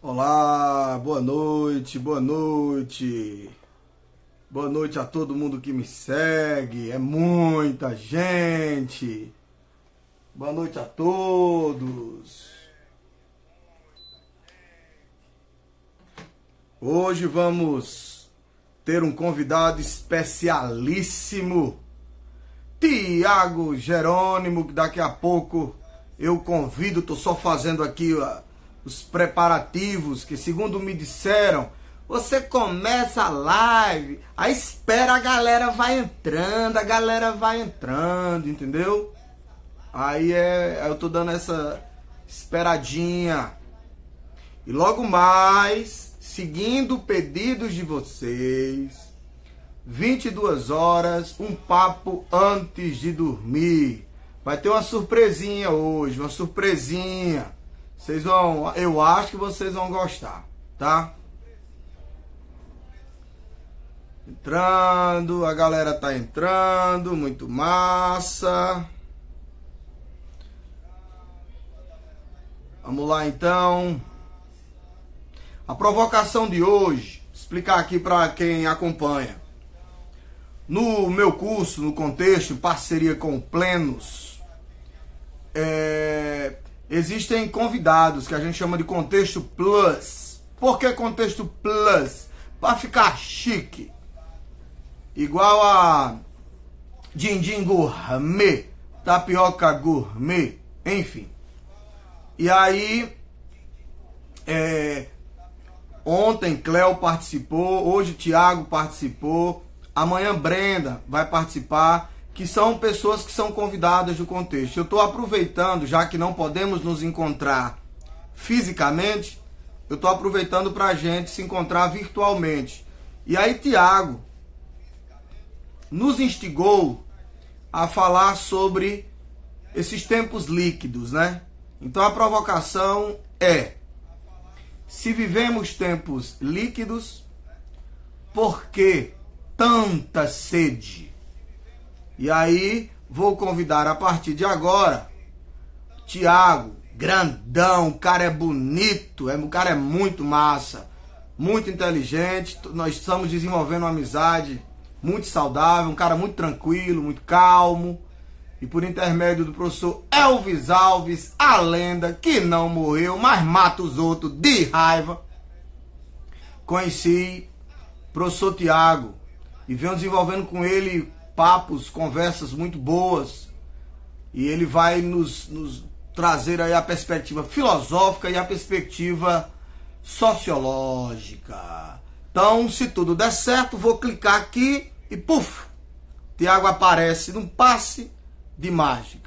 Olá, boa noite, boa noite. Boa noite a todo mundo que me segue. É muita gente. Boa noite a todos. Hoje vamos ter um convidado especialíssimo, Tiago Jerônimo, que daqui a pouco eu convido. Tô só fazendo aqui os preparativos, que segundo me disseram, você começa a live, aí espera, a galera vai entrando, entendeu? Aí eu tô dando essa esperadinha. E logo mais, seguindo pedidos de vocês, 22 horas, um papo antes de dormir. Vai ter uma surpresinha hoje, uma surpresinha. Eu acho que vocês vão gostar, tá? Entrando, a galera tá entrando, muito massa. Vamos lá então. A provocação de hoje, explicar aqui para quem acompanha. No meu curso, no contexto, parceria com o Plenos, existem convidados que a gente chama de contexto plus. Por que contexto plus? Para ficar chique. Igual a din-din gourmet, tapioca gourmet, enfim. E aí, ontem Cléo participou, hoje Tiago participou, amanhã Brenda vai participar, que são pessoas que são convidadas do contexto. Eu estou aproveitando, já que não podemos nos encontrar fisicamente, eu estou aproveitando para a gente se encontrar virtualmente. E aí Tiago nos instigou a falar sobre esses tempos líquidos, né? Então a provocação é: se vivemos tempos líquidos, por que tanta sede? E aí vou convidar a partir de agora Tiago, grandão, o cara é bonito, o cara é muito massa, muito inteligente. Nós estamos desenvolvendo uma amizade muito saudável, um cara muito tranquilo, muito calmo. E por intermédio do professor Elvis Alves, a lenda que não morreu, mas mata os outros de raiva, conheci o professor Tiago e venho desenvolvendo com ele papos, conversas muito boas. E ele vai nos trazer aí a perspectiva filosófica e a perspectiva sociológica. Então, se tudo der certo, vou clicar aqui e puf, Tiago aparece num passe de mágica.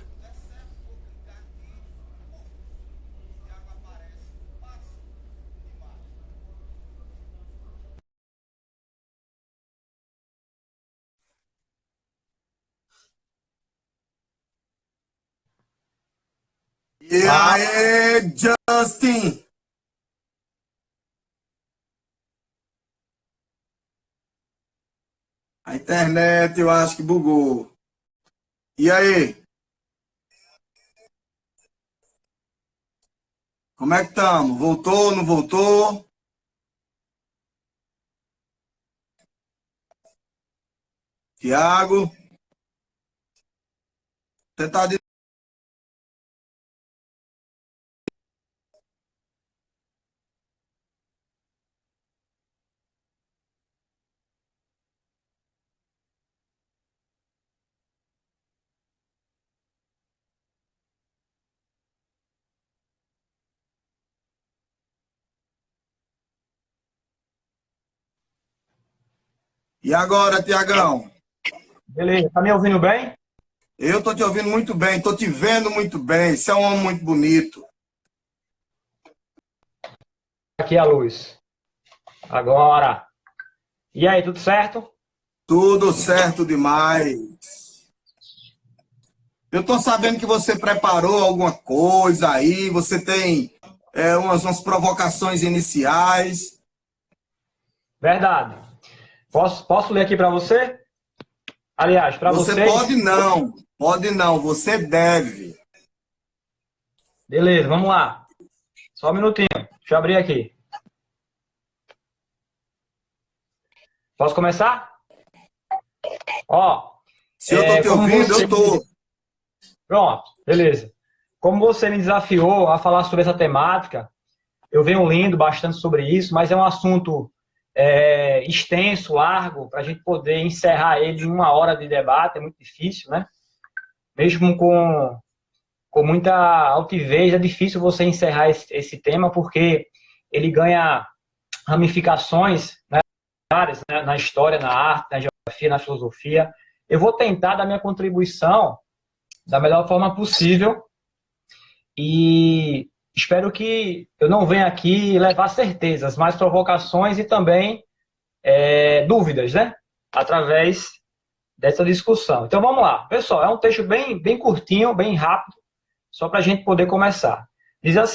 E Ah, aí, Justin? A internet eu acho que bugou. E aí, como é que estamos? Voltou, não voltou? Tiago, você tá de... E agora, Tiagão? beleza. Tá me ouvindo bem? Eu tô te ouvindo muito bem, tô te vendo muito bem. Você é um homem muito bonito. Aqui a luz. Agora. E aí, tudo certo? Tudo certo demais. Eu tô sabendo que você preparou alguma coisa aí, você tem umas provocações iniciais. Verdade. Posso ler aqui para você? Aliás, para Você vocês... pode não, você deve. Beleza, vamos lá. Só um minutinho. Deixa eu abrir aqui. Posso começar? Ó, Se eu tô te como ouvindo, você... eu tô. Pronto, beleza. Como você me desafiou a falar sobre essa temática, eu venho lendo bastante sobre isso, mas é um assunto extenso, largo, para a gente poder encerrar ele em 1 hora de debate, é muito difícil, né? Mesmo com muita altivez, é difícil você encerrar esse tema, porque ele ganha ramificações, né, na história, na arte, na geografia, na filosofia. Eu vou tentar dar minha contribuição da melhor forma possível e espero que eu não venha aqui levar certezas, mas provocações e também dúvidas, né? Através dessa discussão. Então vamos lá. Pessoal, é um texto bem curtinho, bem rápido, só para a gente poder começar.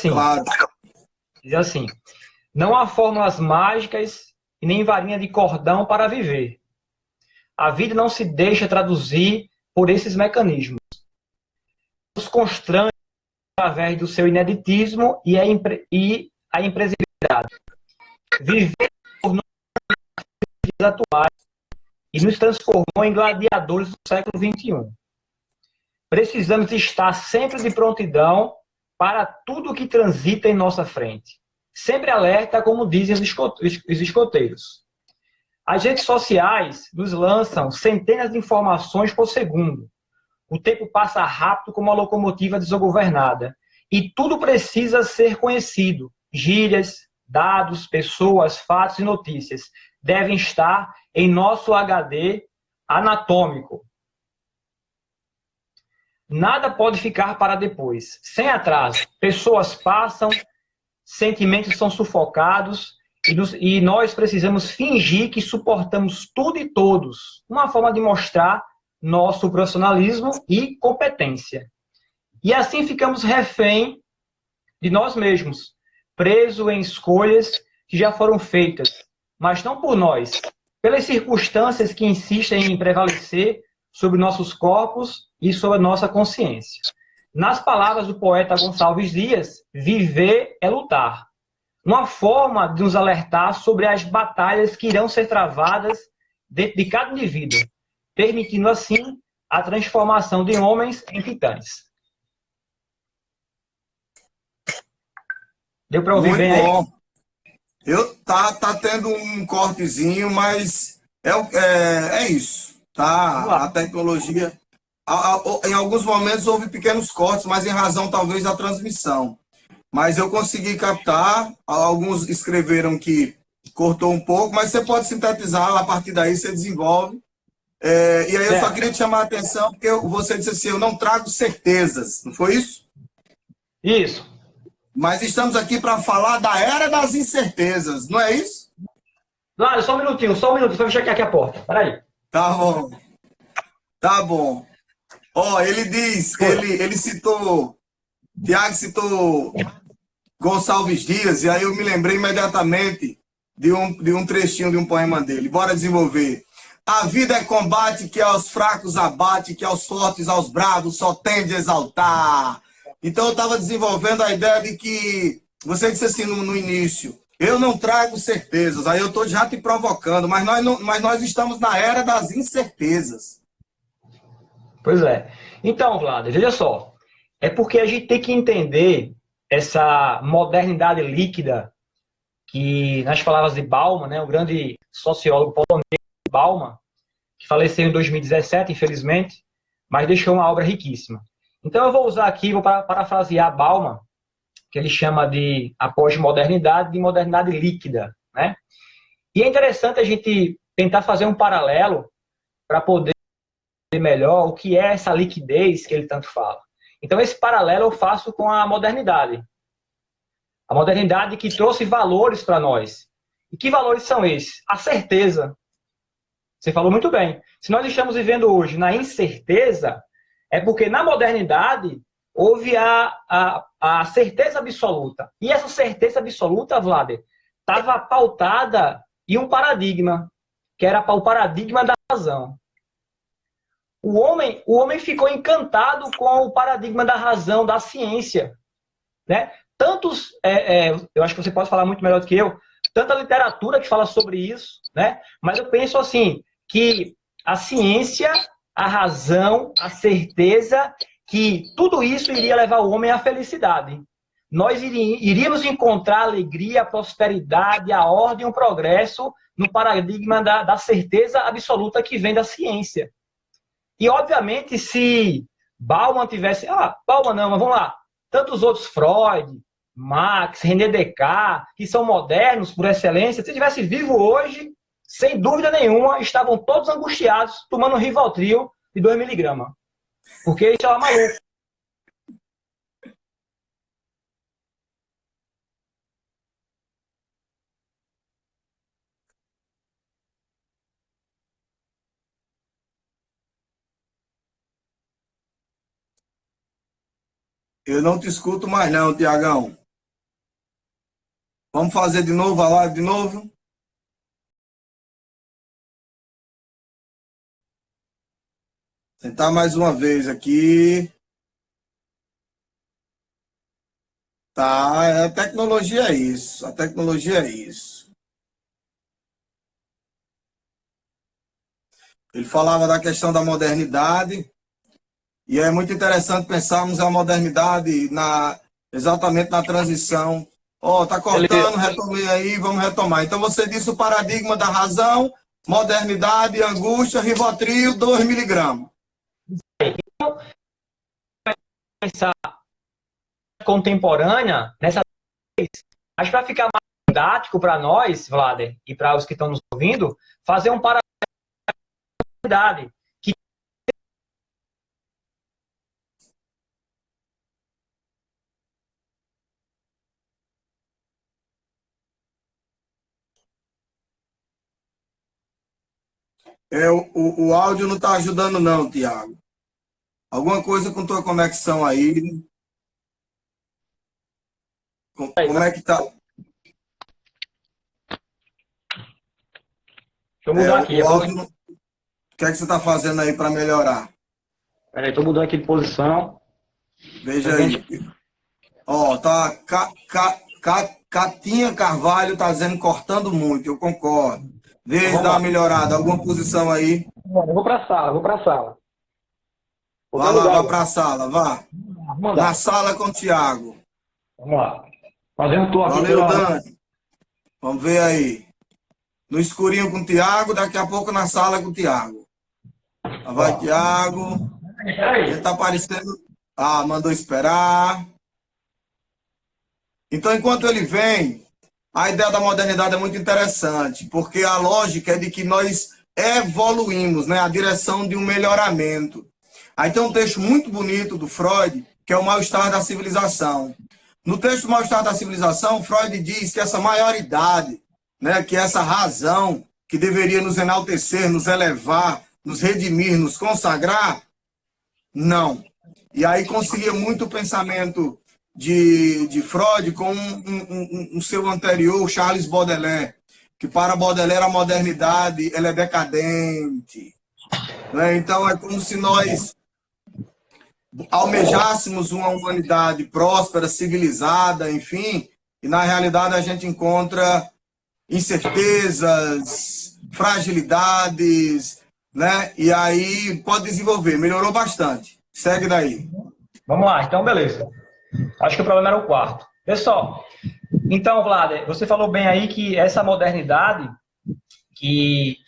Claro. Diz assim, não há fórmulas mágicas e nem varinha de cordão para viver. A vida não se deixa traduzir por esses mecanismos. Nos constrange através do seu ineditismo e a imprevisibilidade. Viver por dias atuais e nos transformou em gladiadores do século XXI. Precisamos estar sempre de prontidão para tudo que transita em nossa frente. Sempre alerta, como dizem os escoteiros. As redes sociais nos lançam centenas de informações por segundo. O tempo passa rápido como uma locomotiva desgovernada. E tudo precisa ser conhecido. Gírias, dados, pessoas, fatos e notícias devem estar em nosso HD anatômico. Nada pode ficar para depois. Sem atraso. Pessoas passam, sentimentos são sufocados e nós precisamos fingir que suportamos tudo e todos. Uma forma de mostrar nosso profissionalismo e competência. E assim ficamos refém de nós mesmos, presos em escolhas que já foram feitas, mas não por nós, pelas circunstâncias que insistem em prevalecer sobre nossos corpos e sobre a nossa consciência. Nas palavras do poeta Gonçalves Dias, viver é lutar. Uma forma de nos alertar sobre as batalhas que irão ser travadas dentro de cada indivíduo, permitindo assim a transformação de homens em titãs. Deu para ouvir Muito bem aí? bom. Tá tendo um cortezinho, mas é isso. Tá? A tecnologia. Em alguns momentos houve pequenos cortes, mas em razão talvez da transmissão. Mas eu consegui captar. Alguns escreveram que cortou um pouco, mas você pode sintetizar, a partir daí você desenvolve. E aí eu só queria te chamar a atenção, porque você disse assim, eu não trago certezas, não foi isso? Isso. Mas estamos aqui para falar da era das incertezas, não é isso? Claro, só um minutinho, deixa eu fechar aqui a porta. Peraí. Tá bom. Tá bom. Ó, ele diz, ele citou, Tiago citou Gonçalves Dias, e aí eu me lembrei imediatamente de um trechinho de um poema dele. Bora desenvolver. A vida é combate que aos fracos abate, que aos fortes, aos bravos só tende a exaltar. Então eu estava desenvolvendo a ideia de que, você disse assim no início, eu não trago certezas, aí eu estou já te provocando, mas nós estamos na era das incertezas. Pois é. Então, Vlad, veja só, é porque a gente tem que entender essa modernidade líquida que, nas palavras de Bauman, né, o grande sociólogo polonês Bauman, que faleceu em 2017, infelizmente, mas deixou uma obra riquíssima. Então eu vou usar aqui, vou parafrasear Bauman, que ele chama a pós-modernidade de modernidade líquida, né? E é interessante a gente tentar fazer um paralelo para poder entender melhor o que é essa liquidez que ele tanto fala. Então esse paralelo eu faço com a modernidade. A modernidade que trouxe valores para nós. E que valores são esses? A certeza. Você falou muito bem. Se nós estamos vivendo hoje na incerteza, é porque na modernidade houve a certeza absoluta. E essa certeza absoluta, Vlad, estava pautada em um paradigma, que era o paradigma da razão. O homem ficou encantado com o paradigma da razão, da ciência, né? Eu acho que você pode falar muito melhor do que eu, tanta literatura que fala sobre isso, né? Mas eu penso assim, que a ciência, a razão, a certeza, que tudo isso iria levar o homem à felicidade. Nós iríamos encontrar a alegria, a prosperidade, a ordem, o progresso no paradigma da certeza absoluta que vem da ciência. E, obviamente, se Bauman tivesse... Bauman não, mas vamos lá. Tantos outros, Freud, Marx, René Descartes, que são modernos por excelência, se tivesse vivo hoje, sem dúvida nenhuma, estavam todos angustiados tomando Rivotril de 2 miligramas. Porque isso é maluco. Eu não te escuto mais não, Tiagão. Vamos fazer de novo a live de novo? Tentar mais uma vez aqui. Tá, a tecnologia é isso. A tecnologia é isso. Ele falava da questão da modernidade. E é muito interessante pensarmos a modernidade exatamente na transição. Tá cortando, retomei aí, vamos retomar. Então você disse o paradigma da razão, modernidade, angústia, Rivotril, 2 miligramas. Então, pensar contemporânea, nessa vez, mas para ficar mais didático para nós, Vlader, e para os que estão nos ouvindo, fazer um paradigma da modernidade. O áudio não está ajudando não, Tiago. Alguma coisa com tua conexão aí. Como é que tá? Deixa eu mudar aqui. O áudio, o que é que você está fazendo aí para melhorar? Peraí, estou mudando aqui de posição. Veja aí. Tá. Catinha Carvalho tá dizendo cortando muito, eu concordo. Vê se dá uma melhorada. Alguma posição aí? Eu vou para a sala, Vá lá, vá para a sala, vá. Na sala com o Tiago. Vamos lá. Fazendo tour aqui. Valeu, Dani. Vamos ver aí. No escurinho com o Tiago, daqui a pouco na sala com o Tiago. Vai, Tiago. Ele tá aparecendo. Mandou esperar. Então, enquanto ele vem, a ideia da modernidade é muito interessante, porque a lógica é de que nós evoluímos, né, a direção de um melhoramento. Aí tem um texto muito bonito do Freud, que é o mal-estar da civilização. No texto do mal-estar da civilização, Freud diz que essa maioridade, né, que essa razão que deveria nos enaltecer, nos elevar, nos redimir, nos consagrar, não. E aí concilia muito o pensamento de Freud com um seu anterior, Charles Baudelaire, que para Baudelaire a modernidade ela é decadente. Né? Então é como se nós almejássemos uma humanidade próspera, civilizada, enfim, e na realidade a gente encontra incertezas, fragilidades, né? E aí pode desenvolver, melhorou bastante. Segue daí. Vamos lá, então beleza. Acho que o problema era o quarto. Pessoal, então, Vlad, você falou bem aí que essa modernidade que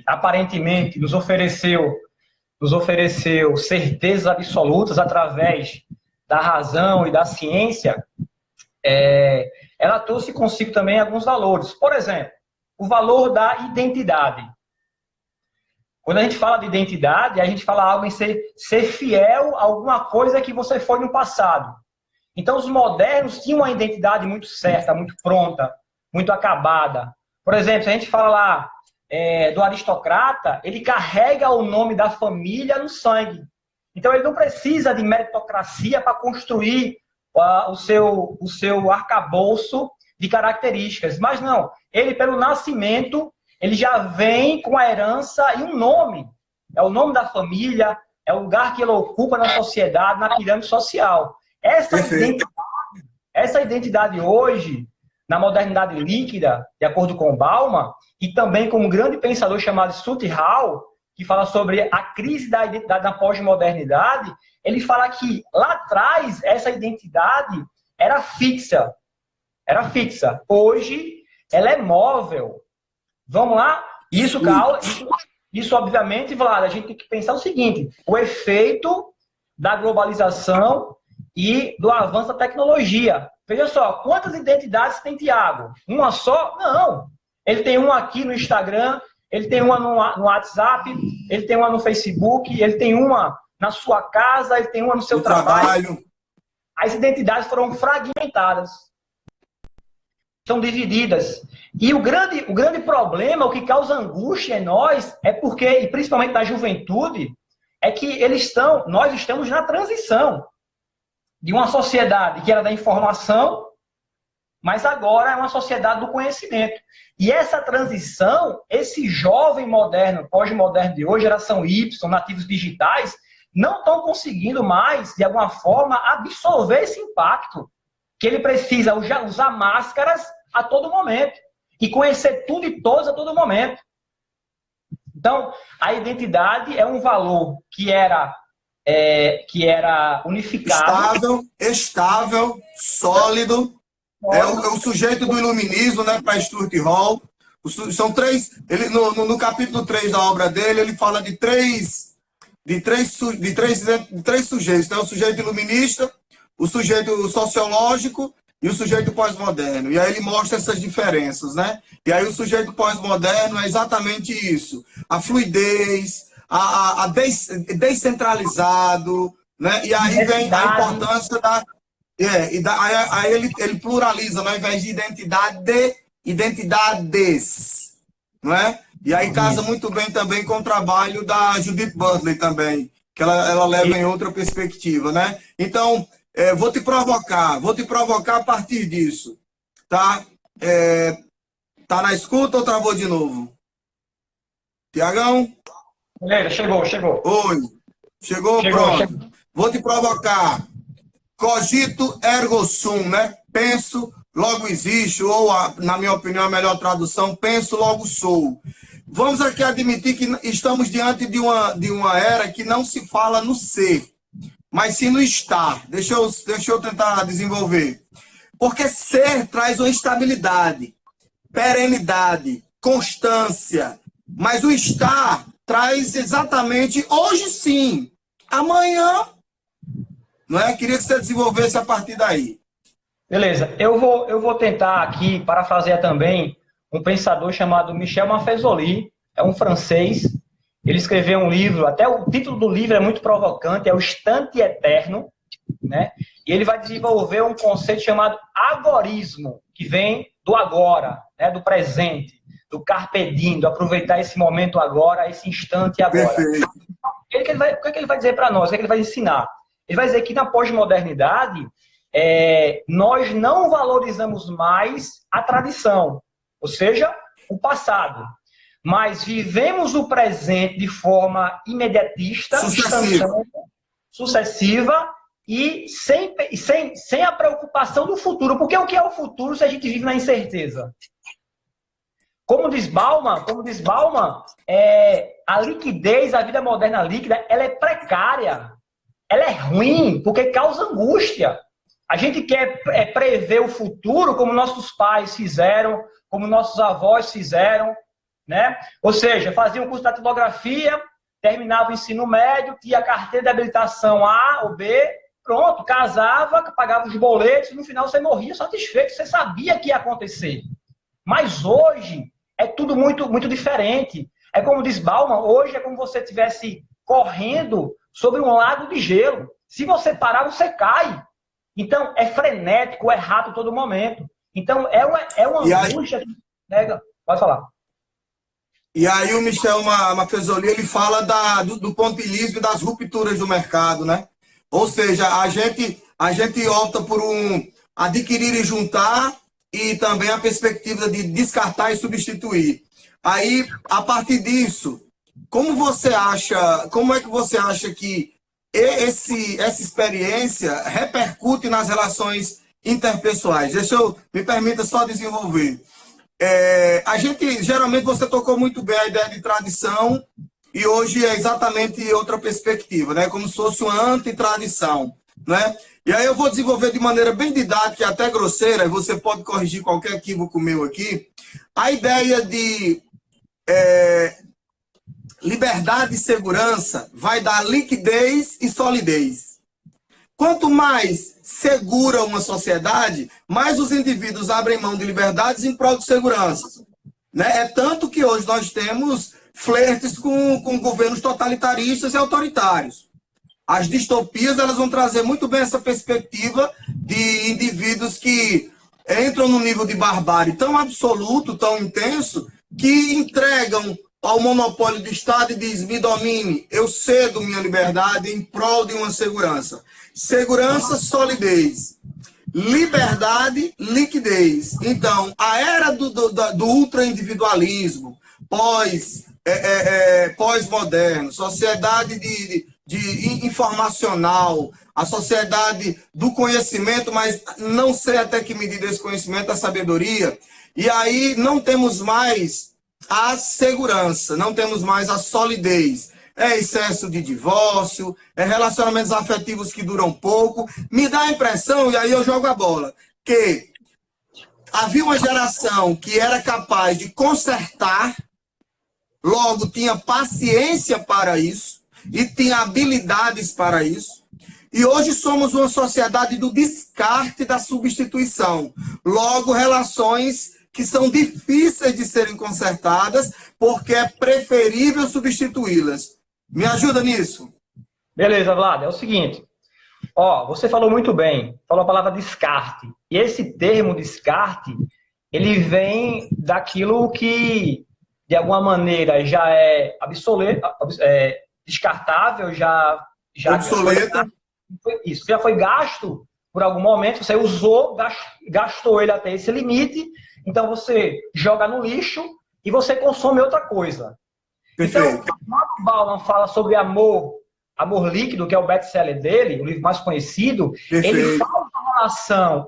aparentemente nos ofereceu certezas absolutas através da razão e da ciência, ela trouxe consigo também alguns valores. Por exemplo, o valor da identidade. Quando a gente fala de identidade, a gente fala algo em ser fiel a alguma coisa que você foi no passado. Então, os modernos tinham uma identidade muito certa, muito pronta, muito acabada. Por exemplo, se a gente fala lá do aristocrata, ele carrega o nome da família no sangue. Então, ele não precisa de meritocracia para construir o seu arcabouço de características. Mas não, ele, pelo nascimento, ele já vem com a herança e um nome é o nome da família, é o lugar que ele ocupa na sociedade, na pirâmide social. Essa identidade hoje, na modernidade líquida, de acordo com Bauman, e também com um grande pensador chamado Stuart Hall, que fala sobre a crise da identidade na pós-modernidade, ele fala que lá atrás essa identidade era fixa. Era fixa. Hoje ela é móvel. Vamos lá? Isso obviamente, Vlad, a gente tem que pensar o seguinte: o efeito da globalização e do avanço da tecnologia. Veja só, quantas identidades tem Tiago? Uma só? Não. Ele tem uma aqui no Instagram, ele tem uma no WhatsApp, ele tem uma no Facebook, ele tem uma na sua casa, ele tem uma no seu trabalho. As identidades foram fragmentadas. São divididas. E o grande problema, o que causa angústia em nós, é porque, e principalmente na juventude, é que nós estamos na transição de uma sociedade que era da informação, mas agora é uma sociedade do conhecimento. E essa transição, esse jovem moderno, pós-moderno de hoje, geração Y, nativos digitais, não estão conseguindo mais, de alguma forma, absorver esse impacto, que ele precisa usar máscaras a todo momento e conhecer tudo e todos a todo momento. Então, a identidade é um valor que era unificado. Estável, sólido. É o sujeito do iluminismo, né, para Stuart Hall. São três. No capítulo 3 da obra dele, ele fala de três sujeitos. Né? O sujeito iluminista, o sujeito sociológico e o sujeito pós-moderno. E aí ele mostra essas diferenças, né? E aí o sujeito pós-moderno é exatamente isso. A fluidez, descentralizado, né? E aí vem a importância aí ele pluraliza, né? Ao invés de identidades, não é? E aí casa muito bem também com o trabalho da Judith Butler também, que ela leva em outra perspectiva, né? Então, vou te provocar a partir disso, tá? Tá na escuta ou travou de novo? Tiagão? Chegou. Oi. Chegou, pronto. Vou te provocar. Cogito ergo sum, né? Penso, logo existe, ou, na minha opinião, a melhor tradução, penso, logo sou. Vamos aqui admitir que estamos diante de uma era que não se fala no ser, mas sim no estar. Deixa eu tentar desenvolver. Porque ser traz uma estabilidade, perenidade, constância. Mas o estar traz exatamente hoje sim, amanhã, não é? Queria que você desenvolvesse a partir daí. Beleza. Eu vou tentar aqui parafrasear também um pensador chamado Michel Maffezoli, é um francês. Ele escreveu um livro, até o título do livro é muito provocante, é O Instante Eterno, né? E ele vai desenvolver um conceito chamado agorismo, que vem do agora, né? Do presente, do carpe diem, do aproveitar esse momento agora, esse instante agora. Perfeito. O que ele vai dizer para nós? O que ele vai ensinar? Ele vai dizer que na pós-modernidade, nós não valorizamos mais a tradição, ou seja, o passado, mas vivemos o presente de forma imediatista, sucessiva e sem a preocupação do futuro. Porque o que é o futuro se a gente vive na incerteza? Como diz Bauman, a liquidez, a vida moderna líquida, ela é precária. Ela é ruim porque causa angústia. A gente quer prever o futuro como nossos pais fizeram, como nossos avós fizeram, né? Ou seja, faziam um curso de datilografia, terminava o ensino médio, tinha a carteira de habilitação A ou B, pronto, casava, pagava os boletos, e no final você morria satisfeito, você sabia que ia acontecer. Mas hoje é tudo muito, muito diferente. É como diz Bauman, hoje é como se você estivesse correndo sobre um lago de gelo. Se você parar, você cai. Então, é frenético, é rápido a todo momento. Então, é uma angústia que pega. Pode falar. E aí o Michel Maffezoli, ele fala do pontilismo e das rupturas do mercado, né? Ou seja, a gente opta por adquirir e juntar e também a perspectiva de descartar e substituir. Aí, a partir disso, como é que você acha que essa experiência repercute nas relações interpessoais? Me permita só desenvolver. A gente, geralmente, você tocou muito bem a ideia de tradição e hoje é exatamente outra perspectiva, né? Como se fosse uma antitradição, né? E aí eu vou desenvolver de maneira bem didática e até grosseira, e você pode corrigir qualquer equívoco meu aqui, a ideia de liberdade e segurança vai dar liquidez e solidez. Quanto mais segura uma sociedade, mais os indivíduos abrem mão de liberdades em prol de segurança. Né? É tanto que hoje nós temos flertes com governos totalitaristas e autoritários. As distopias elas vão trazer muito bem essa perspectiva de indivíduos que entram num nível de barbárie tão absoluto, tão intenso, que entregam ao monopólio do Estado e diz: me domine, eu cedo minha liberdade em prol de uma segurança. Segurança, solidez. Liberdade, liquidez. Então, a era do ultra-individualismo, pós-moderno, sociedade de informacional, a sociedade do conhecimento, mas não sei até que medida esse conhecimento, a sabedoria, e aí não temos mais a segurança, não temos mais a solidez. É excesso de divórcio, é relacionamentos afetivos que duram pouco. Me dá a impressão, e aí eu jogo a bola, que havia uma geração que era capaz de consertar, logo tinha paciência para isso e tinha habilidades para isso. E hoje somos uma sociedade do descarte, da substituição. Logo, relações que são difíceis de serem consertadas, porque é preferível substituí-las. Me ajuda nisso? Beleza, Vlad. É o seguinte. Você falou muito bem. Falou a palavra descarte. E esse termo descarte, ele vem daquilo que, de alguma maneira, já é obsoleto, descartável, já obsoleta. Isso já foi gasto por algum momento. Você usou, gastou ele até esse limite. Então você joga no lixo e você consome outra coisa. Perfeito. Então, o Bauman fala sobre amor líquido, que é o best-seller dele, o livro mais conhecido. Perfeito.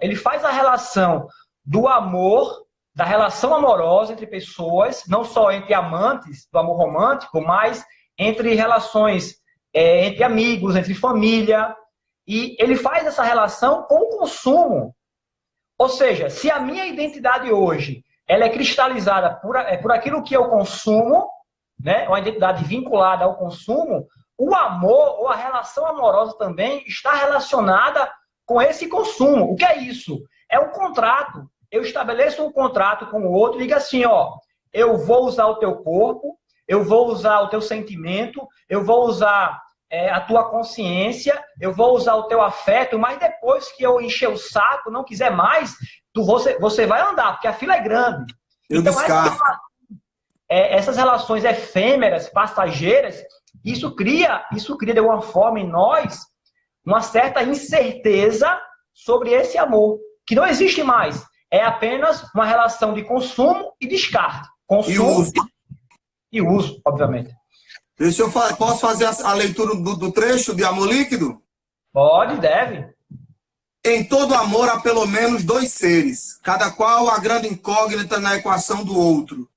Ele faz a relação do amor, da relação amorosa entre pessoas, não só entre amantes, do amor romântico, mas entre relações entre amigos, entre família. E ele faz essa relação com o consumo. Ou seja, se a minha identidade hoje ela é cristalizada por aquilo que eu consumo, né, uma identidade vinculada ao consumo, o amor ou a relação amorosa também está relacionada com esse consumo. O que é isso? É um contrato. Eu estabeleço um contrato com o outro e digo assim, eu vou usar o teu corpo, eu vou usar o teu sentimento, eu vou usar a tua consciência, eu vou usar o teu afeto, mas depois que eu encher o saco, não quiser mais, você vai andar, porque a fila é grande. Eu descarto. Essas relações efêmeras, passageiras, isso cria de alguma forma em nós uma certa incerteza sobre esse amor, que não existe mais. É apenas uma relação de consumo e descarte. Consumo e uso, obviamente. Posso fazer a leitura do trecho de Amor Líquido? Pode, deve. Em todo amor há pelo menos dois seres, cada qual a grande incógnita na equação do outro.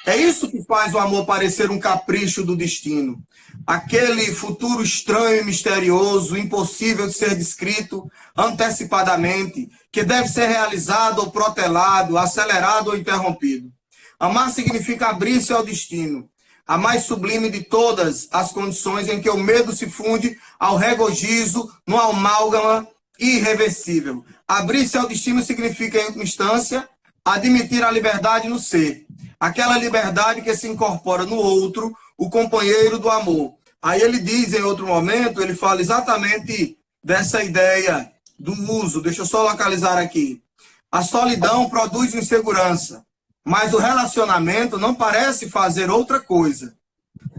É isso que faz o amor parecer um capricho do destino. Aquele futuro estranho e misterioso, impossível de ser descrito antecipadamente, que deve ser realizado ou protelado, acelerado ou interrompido. Amar significa abrir-se ao destino, a mais sublime de todas as condições em que o medo se funde ao regozijo no amálgama irreversível. Abrir-se ao destino significa, em última instância, admitir a liberdade no ser. Aquela liberdade que se incorpora no outro, o companheiro do amor. Aí ele diz em outro momento, ele fala exatamente dessa ideia do uso. Deixa eu só localizar aqui. A solidão produz insegurança, mas o relacionamento não parece fazer outra coisa.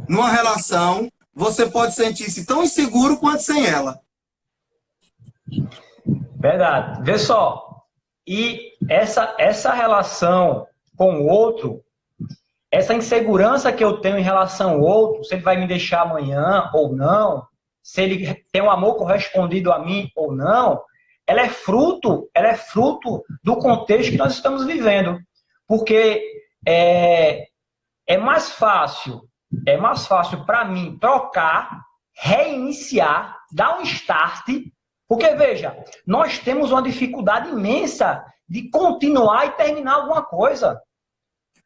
Numa relação, você pode sentir-se tão inseguro quanto sem ela. Verdade. Vê só. E essa relação com o outro, essa insegurança que eu tenho em relação ao outro, se ele vai me deixar amanhã ou não, se ele tem um amor correspondido a mim ou não, ela é fruto do contexto que nós estamos vivendo. Porque é mais fácil para mim trocar, reiniciar, dar um start, porque, veja, nós temos uma dificuldade imensa de continuar e terminar alguma coisa.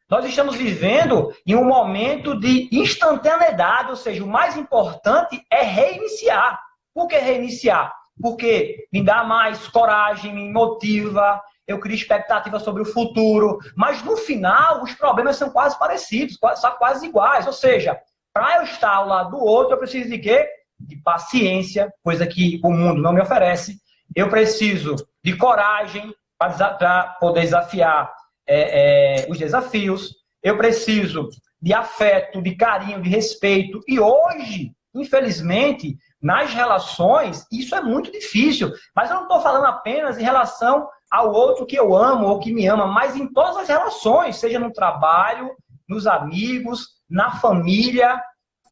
Nós estamos vivendo em um momento de instantaneidade, ou seja, o mais importante é reiniciar. Por que reiniciar? Porque me dá mais coragem, me motiva, eu crio expectativa sobre o futuro, mas no final os problemas são quase parecidos, são quase iguais. Ou seja, para eu estar ao lado do outro, eu preciso de quê? De paciência, coisa que o mundo não me oferece. Eu preciso de coragem para poder desafiar os desafios. Eu preciso de afeto, de carinho, de respeito. E hoje, infelizmente, nas relações, isso é muito difícil. Mas eu não estou falando apenas em relação ao outro que eu amo ou que me ama, mas em todas as relações, seja no trabalho, nos amigos, na família.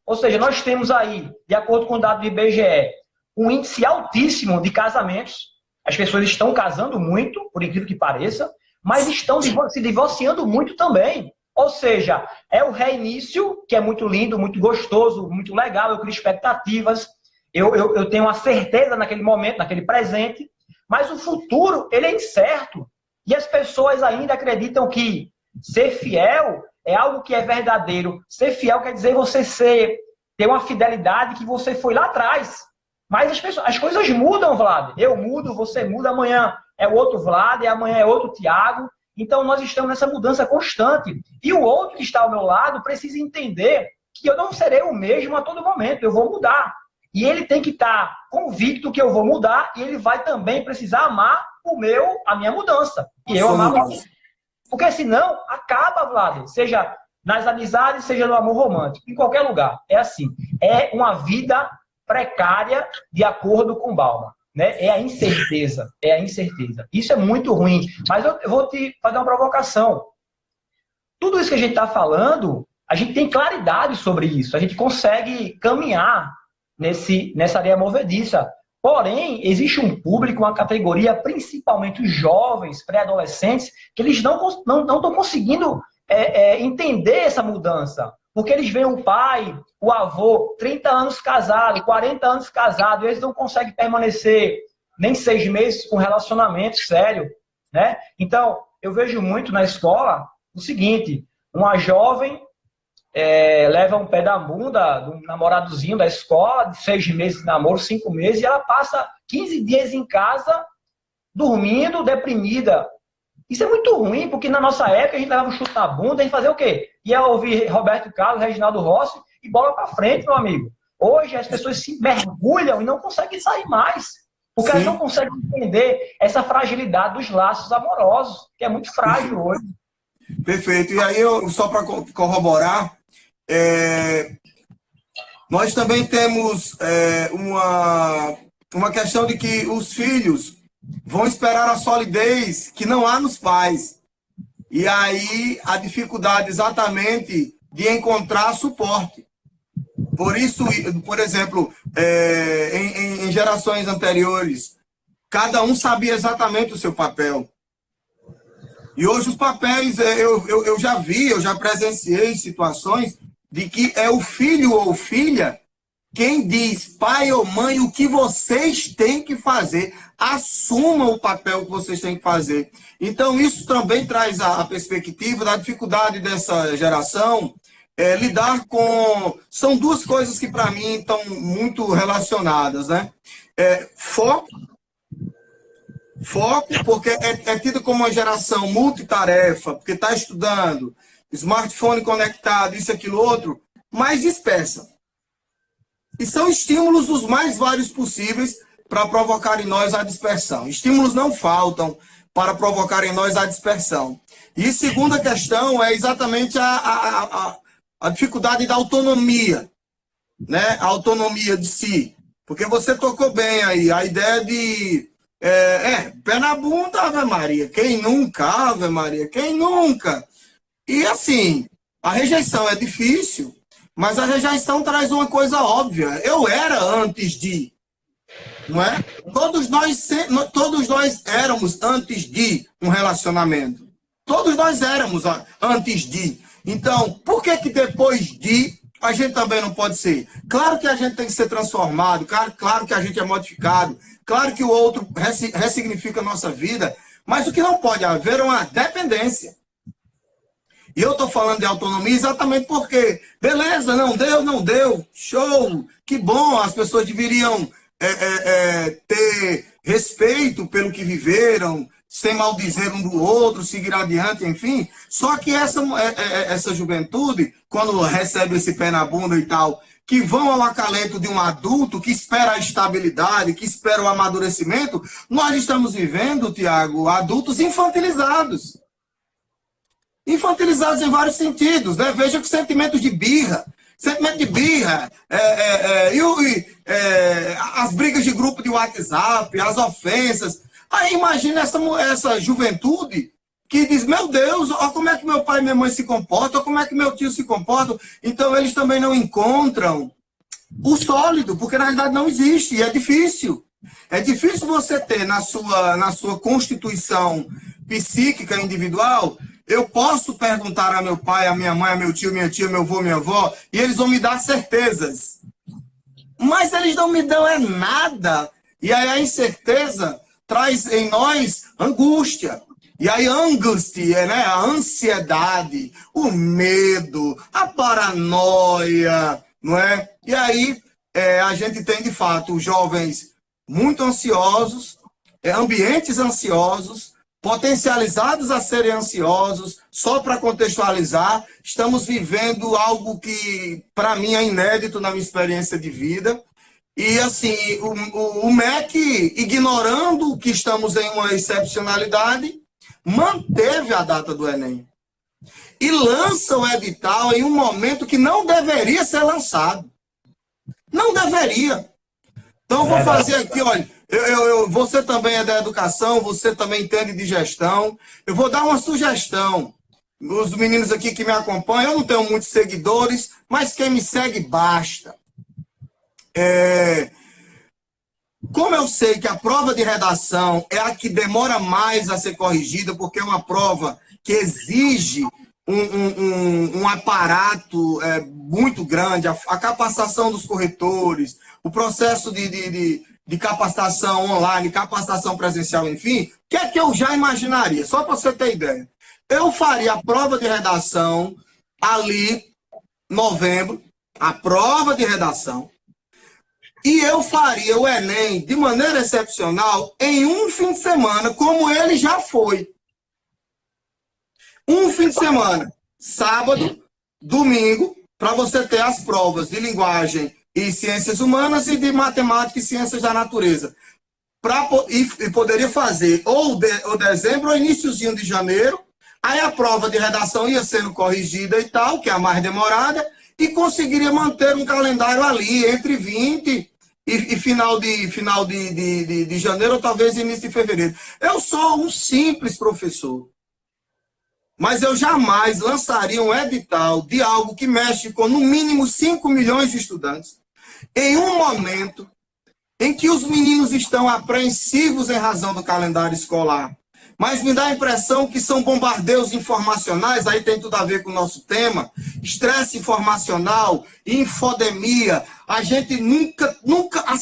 Ou seja, nós temos aí, de acordo com o dado do IBGE, um índice altíssimo de casamentos. As pessoas estão casando muito, por incrível que pareça, mas estão se divorciando muito também. Ou seja, é o reinício, que é muito lindo, muito gostoso, muito legal, eu crio expectativas, eu tenho uma certeza naquele momento, naquele presente, mas o futuro, ele é incerto. E as pessoas ainda acreditam que ser fiel é algo que é verdadeiro. Ser fiel quer dizer você ter uma fidelidade que você foi lá atrás. Mas as coisas mudam, Vlad. Eu mudo, você muda, amanhã é o outro Vlad, e amanhã é outro Tiago. Então nós estamos nessa mudança constante. E o outro que está ao meu lado precisa entender que eu não serei o mesmo a todo momento, eu vou mudar. E ele tem que estar convicto que eu vou mudar e ele vai também precisar amar a minha mudança. E eu amar a minha. Porque senão acaba, Vlad, seja nas amizades, seja no amor romântico, em qualquer lugar. É assim, é uma vida precária de acordo com Bauman. Né? É a incerteza. Isso é muito ruim. Mas eu vou te fazer uma provocação. Tudo isso que a gente está falando, a gente tem claridade sobre isso. A gente consegue caminhar nessa areia movediça. Porém, existe um público, uma categoria, principalmente os jovens, pré-adolescentes, que eles não estão conseguindo entender essa mudança. Porque eles veem o pai, o avô, 30 anos casado, 40 anos casado, e eles não conseguem permanecer nem 6 meses com relacionamento sério. Né? Então, eu vejo muito na escola o seguinte, uma jovem leva um pé da bunda do namoradozinho da escola, de 6 meses de namoro, 5 meses, e ela passa 15 dias em casa, dormindo, deprimida. Isso é muito ruim, porque na nossa época a gente levava um chute na bunda e fazia o quê? Ia ouvir Roberto Carlos, Reginaldo Rossi e bola pra frente, meu amigo. Hoje as pessoas se mergulham e não conseguem sair mais. Porque elas não conseguem entender essa fragilidade dos laços amorosos, que é muito frágil hoje. Perfeito. E aí, só para corroborar, nós também temos uma questão de que os filhos vão esperar a solidez que não há nos pais. E aí a dificuldade exatamente de encontrar suporte. Por isso, por exemplo, em gerações anteriores, cada um sabia exatamente o seu papel. E hoje os papéis, eu já vi, eu já presenciei situações de que é o filho ou filha quem diz, pai ou mãe, o que vocês têm que fazer. Assumam o papel que vocês têm que fazer. Então, isso também traz a perspectiva da dificuldade dessa geração lidar com... São duas coisas que, para mim, estão muito relacionadas, né? Foco, porque é tido como uma geração multitarefa, porque está estudando, smartphone conectado, isso, aquilo, outro, mas dispersa. E são estímulos os mais vários possíveis para provocar em nós a dispersão. Estímulos não faltam para provocar em nós a dispersão. E segunda questão é exatamente a dificuldade da autonomia, né? A autonomia de si. Porque você tocou bem aí, a ideia de... pé na bunda, Ave Maria. Quem nunca, Ave Maria? Quem nunca? E assim, A rejeição é difícil, mas a rejeição traz uma coisa óbvia. Eu era antes de, não é? Todos nós éramos antes de um relacionamento. Todos nós éramos antes de. Então, por que que depois de a gente também não pode ser? Claro que a gente tem que ser transformado, claro que a gente é modificado, claro que o outro ressignifica a nossa vida, mas o que não pode haver é uma dependência. E eu estou falando de autonomia exatamente porque, beleza, não deu, show, que bom, as pessoas deveriam ter respeito pelo que viveram, sem maldizer um do outro, seguir adiante, enfim. Só que essa juventude, quando recebe esse pé na bunda e tal, que vão ao acalento de um adulto que espera a estabilidade, que espera o amadurecimento, nós estamos vivendo, Tiago, adultos infantilizados. Infantilizados em vários sentidos, né? Veja que sentimento de birra, as brigas de grupo de WhatsApp, as ofensas. Aí imagina essa juventude que diz, meu Deus, olha como é que meu pai e minha mãe se comportam, olha como é que meu tio se comporta. Então eles também não encontram o sólido, porque na realidade não existe, e é difícil. É difícil você ter na sua constituição psíquica individual. Eu posso perguntar a meu pai, a minha mãe, a meu tio, minha tia, meu avô, minha avó, e eles vão me dar certezas. Mas eles não me dão nada. E aí a incerteza traz em nós angústia. E aí a angústia, né? A ansiedade, o medo, a paranoia, não é? E aí a gente tem, de fato, jovens muito ansiosos, ambientes ansiosos, potencializados a serem ansiosos. Só para contextualizar, estamos vivendo algo que, para mim, é inédito na minha experiência de vida. E, assim, o MEC, ignorando que estamos em uma excepcionalidade, manteve a data do Enem. E lança o edital em um momento que não deveria ser lançado. Não deveria. Então, eu vou fazer aqui, olha, você também é da educação, você também entende de gestão. Eu vou dar uma sugestão. Os meninos aqui que me acompanham, eu não tenho muitos seguidores, mas quem me segue basta. Como eu sei que a prova de redação é a que demora mais a ser corrigida, porque é uma prova que exige um aparato muito grande, a capacitação dos corretores, o processo de capacitação online, capacitação presencial, enfim, o que é que eu já imaginaria? Só para você ter ideia. Eu faria a prova de redação ali, novembro, a prova de redação, e eu faria o Enem de maneira excepcional em um fim de semana, como ele já foi. Um fim de semana, sábado, domingo, para você ter as provas de linguagem e ciências humanas e de matemática e ciências da natureza. E poderia fazer ou dezembro ou iniciozinho de janeiro. Aí a prova de redação ia sendo corrigida e tal, que é a mais demorada, e conseguiria manter um calendário ali entre 20 e final de janeiro, ou talvez início de fevereiro. Eu sou um simples professor, mas eu jamais lançaria um edital de algo que mexe com, no mínimo, 5 milhões de estudantes, em um momento em que os meninos estão apreensivos em razão do calendário escolar. Mas me dá a impressão que são bombardeios informacionais, aí tem tudo a ver com o nosso tema, estresse informacional, infodemia. A gente nunca, a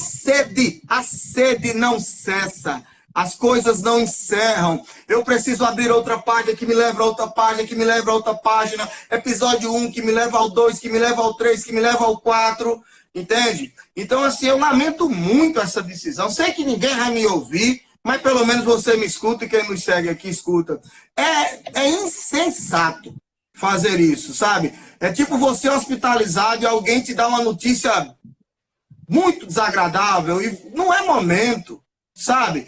sede não cessa. As coisas não encerram. Eu preciso abrir outra página que me leva a outra página, que me leva a outra página. Episódio 1 que me leva ao 2, que me leva ao 3, que me leva ao 4. Entende? Então, assim, eu lamento muito essa decisão. Sei que ninguém vai me ouvir, mas pelo menos você me escuta e quem nos segue aqui escuta. É insensato fazer isso, sabe? É tipo você hospitalizado e alguém te dá uma notícia muito desagradável e não é momento, sabe?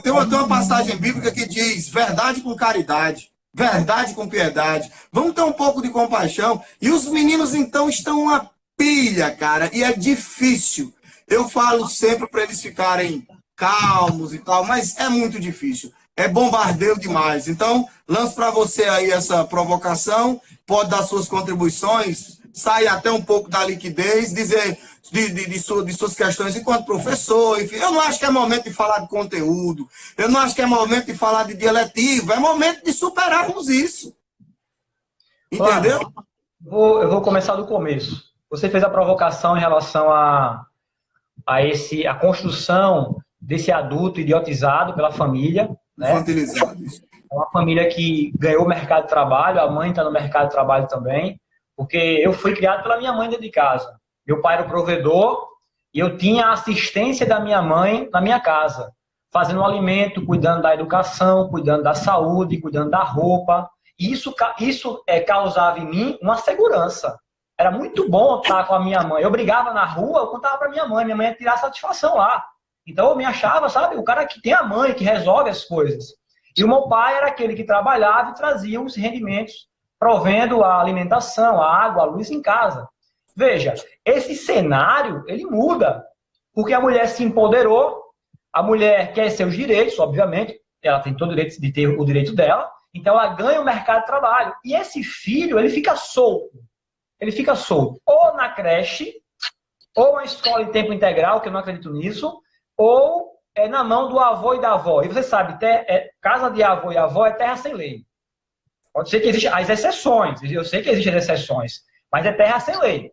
Tem uma passagem bíblica que diz verdade com caridade, verdade com piedade. Vamos ter um pouco de compaixão. E os meninos, então, estão uma pilha, cara, e é difícil. Eu falo sempre para eles ficarem calmos e tal, mas é muito difícil. é bombardeio demais. Então, lanço para você aí essa provocação, pode dar suas contribuições, sair até um pouco da liquidez, dizer de suas questões enquanto professor, enfim. Eu não acho que é momento de falar de conteúdo, eu não acho que é momento de falar de dia letivo, é momento de superarmos isso. Entendeu? Eu vou começar do começo. Você fez a provocação em relação a a construção desse adulto idiotizado pela família, né? Infantilizado. É uma família que ganhou o mercado de trabalho, a mãe está no mercado de trabalho também, porque eu fui criado pela minha mãe dentro de casa. Meu pai era o provedor e eu tinha a assistência da minha mãe na minha casa, fazendo o alimento, cuidando da educação, cuidando da saúde, cuidando da roupa. E isso causava em mim uma segurança. Era muito bom estar com a minha mãe. Eu brigava na rua, eu contava para minha mãe ia tirar satisfação lá. Então eu me achava, sabe, o cara que tem a mãe, que resolve as coisas. E o meu pai era aquele que trabalhava e trazia os rendimentos, provendo a alimentação, a água, a luz em casa. Veja, esse cenário, ele muda. Porque a mulher se empoderou, a mulher quer seus direitos, obviamente, ela tem todo o direito de ter o direito dela, então ela ganha o mercado de trabalho. E esse filho, ele fica solto. Ele fica solto. Ou na creche, ou na escola em tempo integral, que eu não acredito nisso, ou na mão do avô e da avó. E você sabe, casa de avô e avó é terra sem lei. Pode ser que existam as exceções, eu sei que existem as exceções, mas é terra sem lei.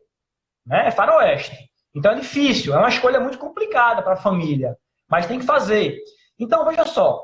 Né? É faroeste. Então é difícil, é uma escolha muito complicada para a família, mas tem que fazer. Então, veja só,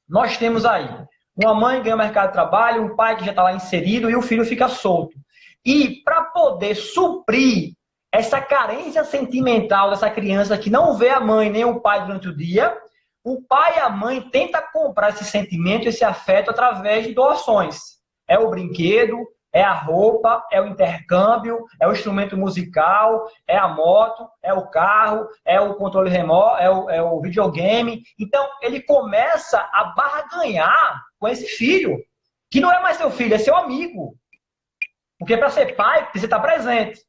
nós temos aí uma mãe ganha o mercado de trabalho, um pai que já está lá inserido e o filho fica solto. E para poder suprir essa carência sentimental dessa criança que não vê a mãe nem o pai durante o dia, o pai e a mãe tentam comprar esse sentimento, esse afeto através de doações. É o brinquedo, é a roupa, é o intercâmbio, é o instrumento musical, é a moto, é o carro, é o controle remoto, é o videogame. Então, ele começa a barganhar com esse filho, que não é mais seu filho, é seu amigo. Porque para ser pai, precisa estar presente.